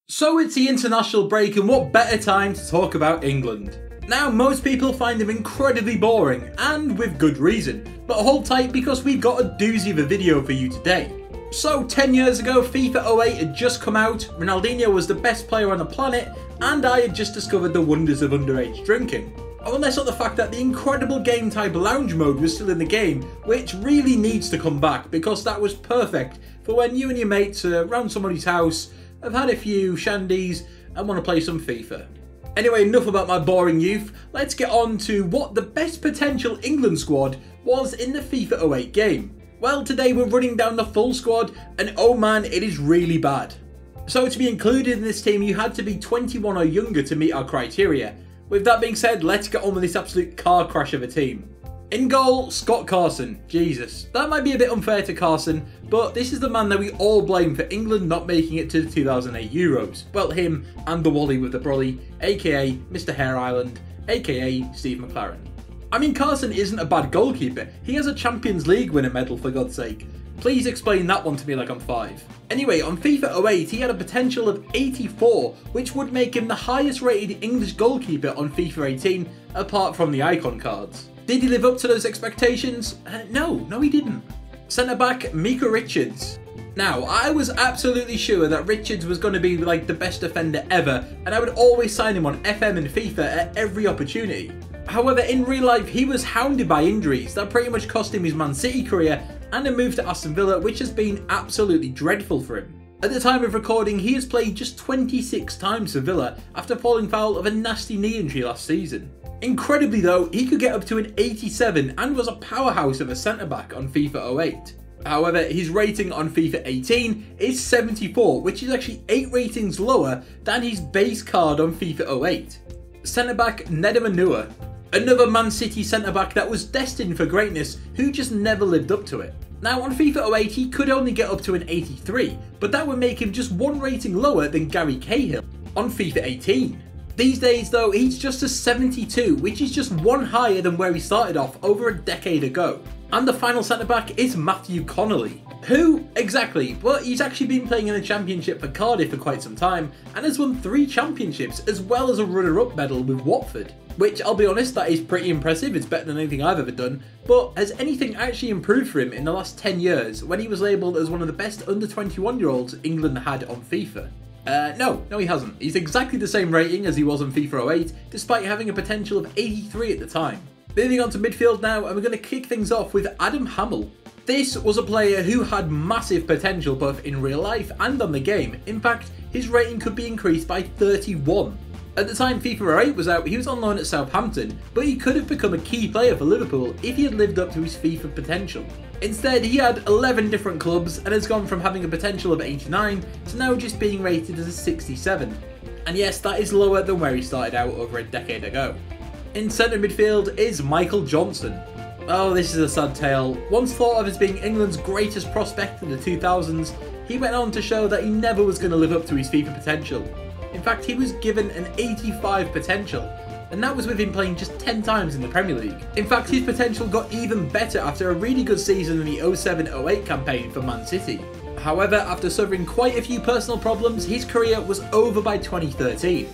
So it's the international break, and what better time to talk about England. Now, most people find them incredibly boring, and with good reason, but hold tight because we've got a doozy of a video for you today. So 10 years ago, FIFA 08 had just come out, Ronaldinho was the best player on the planet, and I had just discovered the wonders of underage drinking. Oh, and that's not the fact that the incredible game type lounge mode was still in the game, which really needs to come back because that was perfect for when you and your mates are around somebody's house, have had a few shandies and want to play some FIFA. Anyway, enough about my boring youth, let's get on to what the best potential England squad was in the FIFA 08 game. Well, today we're running down the full squad, and oh man, it is really bad. So to be included in this team, you had to be 21 or younger to meet our criteria. With that being said, let's get on with this absolute car crash of a team. In goal, Scott Carson. Jesus, that might be a bit unfair to Carson, but this is the man that we all blame for England not making it to the 2008 Euros. Well, him and the Wally with the brolly, aka Mr. Hare Island, aka Steve McLaren. I mean, Carson isn't a bad goalkeeper, he has a Champions League winner medal for God's sake. Please explain that one to me like I'm 5. Anyway, on FIFA 08 he had a potential of 84, which would make him the highest rated English goalkeeper on FIFA 18, apart from the icon cards. Did he live up to those expectations? No he didn't. Centre back, Micah Richards. Now, I was absolutely sure that Richards was going to be like the best defender ever, and I would always sign him on FM and FIFA at every opportunity. However, in real life, he was hounded by injuries that pretty much cost him his Man City career and a move to Aston Villa, which has been absolutely dreadful for him. At the time of recording, he has played just 26 times for Villa after falling foul of a nasty knee injury last season. Incredibly though, he could get up to an 87 and was a powerhouse of a centre-back on FIFA 08. However, his rating on FIFA 18 is 74, which is actually 8 ratings lower than his base card on FIFA 08. Centre-back Nedum Onuoho. Another Man City centre-back that was destined for greatness, who just never lived up to it. Now on FIFA 08 he could only get up to an 83, but that would make him just 1 rating lower than Gary Cahill on FIFA 18. These days though, he's just a 72, which is just 1 higher than where he started off over a decade ago. And the final centre-back is Matthew Connolly. Who exactly? Well, he's actually been playing in the Championship for Cardiff for quite some time, and has won 3 championships as well as a runner-up medal with Watford. Which, I'll be honest, that is pretty impressive, it's better than anything I've ever done, but has anything actually improved for him in the last 10 years when he was labelled as one of the best under 21-year-olds England had on FIFA? No he hasn't. He's exactly the same rating as he was on FIFA 08, despite having a potential of 83 at the time. Moving on to midfield now, and we're going to kick things off with Adam Hammill. This was a player who had massive potential both in real life and on the game. In fact, his rating could be increased by 31. At the time FIFA 08 was out, he was on loan at Southampton, but he could have become a key player for Liverpool if he had lived up to his FIFA potential. Instead, he had 11 different clubs and has gone from having a potential of 89 to now just being rated as a 67. And yes, that is lower than where he started out over a decade ago. In centre midfield is Michael Johnson. Oh, this is a sad tale. Once thought of as being England's greatest prospect in the 2000s, he went on to show that he never was going to live up to his FIFA potential. In fact, he was given an 85 potential, and that was with him playing just 10 times in the Premier League. In fact, his potential got even better after a really good season in the 07-08 campaign for Man City. However, after suffering quite a few personal problems, his career was over by 2013.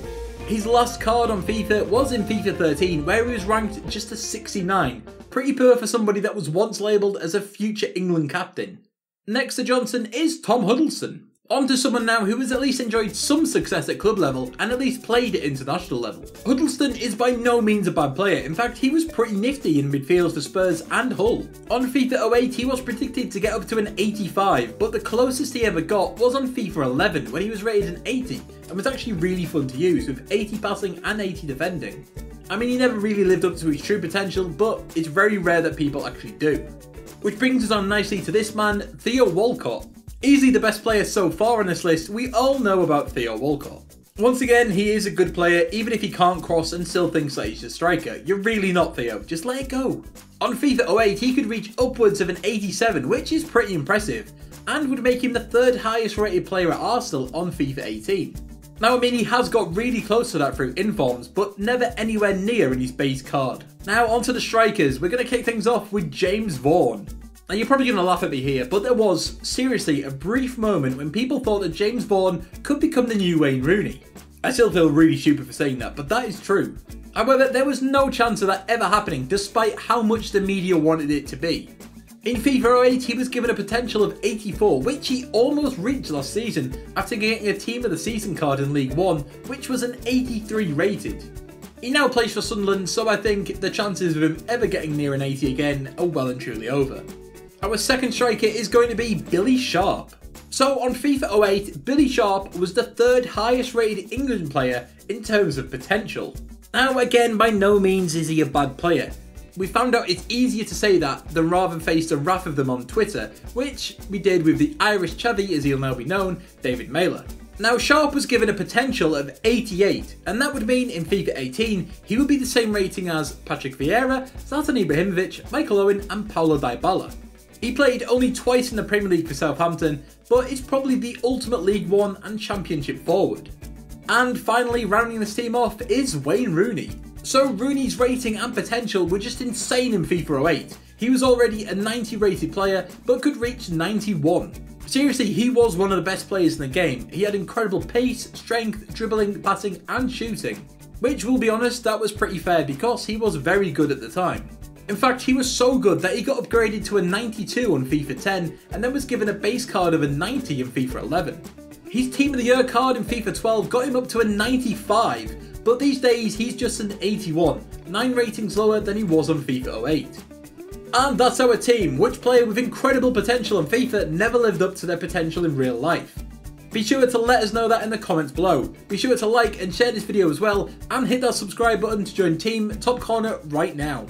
His last card on FIFA was in FIFA 13, where he was ranked just a 69. Pretty poor for somebody that was once labelled as a future England captain. Next to Johnson is Tom Huddleston. On to someone now who has at least enjoyed some success at club level and at least played at international level. Huddleston is by no means a bad player, in fact he was pretty nifty in midfield for Spurs and Hull. On FIFA 08 he was predicted to get up to an 85, but the closest he ever got was on FIFA 11 when he was rated an 80 and was actually really fun to use with 80 passing and 80 defending. I mean, he never really lived up to his true potential, but it's very rare that people actually do. Which brings us on nicely to this man, Theo Walcott. Easily the best player so far on this list, we all know about Theo Walcott. Once again, he is a good player, even if he can't cross and still thinks that he's a striker. You're really not, Theo, just let it go. On FIFA 08, he could reach upwards of an 87, which is pretty impressive, and would make him the 3rd highest rated player at Arsenal on FIFA 18. Now, I mean, he has got really close to that through informs, but never anywhere near in his base card. Now, onto the strikers, we're going to kick things off with James Vaughan. Now you're probably going to laugh at me here, but there was, seriously, a brief moment when people thought that James Vaughan could become the new Wayne Rooney. I still feel really stupid for saying that, but that is true. However, there was no chance of that ever happening, despite how much the media wanted it to be. In FIFA 08, he was given a potential of 84, which he almost reached last season after getting a Team of the Season card in League One, which was an 83 rated. He now plays for Sunderland, so I think the chances of him ever getting near an 80 again are well and truly over. Our second striker is going to be Billy Sharp. So on FIFA 08, Billy Sharp was the third highest rated England player in terms of potential. Now again, by no means is he a bad player. We found out it's easier to say that than rather face the wrath of them on Twitter, which we did with the Irish Chavy, as he'll now be known, David Mailer. Now Sharp was given a potential of 88, and that would mean in FIFA 18 he would be the same rating as Patrick Vieira, Zlatan Ibrahimovic, Michael Owen and Paulo Dybala. He played only twice in the Premier League for Southampton, but is probably the ultimate League One and Championship forward. And finally, rounding this team off is Wayne Rooney. So Rooney's rating and potential were just insane in FIFA 08. He was already a 90 rated player, but could reach 91. Seriously, he was one of the best players in the game. He had incredible pace, strength, dribbling, passing and shooting. Which, we'll be honest, that was pretty fair because he was very good at the time. In fact, he was so good that he got upgraded to a 92 on FIFA 10 and then was given a base card of a 90 in FIFA 11. His Team of the Year card in FIFA 12 got him up to a 95, but these days he's just an 81, 9 ratings lower than he was on FIFA 08. And that's our team. Which player with incredible potential on FIFA never lived up to their potential in real life? Be sure to let us know that in the comments below. Be sure to like and share this video as well, and hit that subscribe button to join Team Top Corner right now.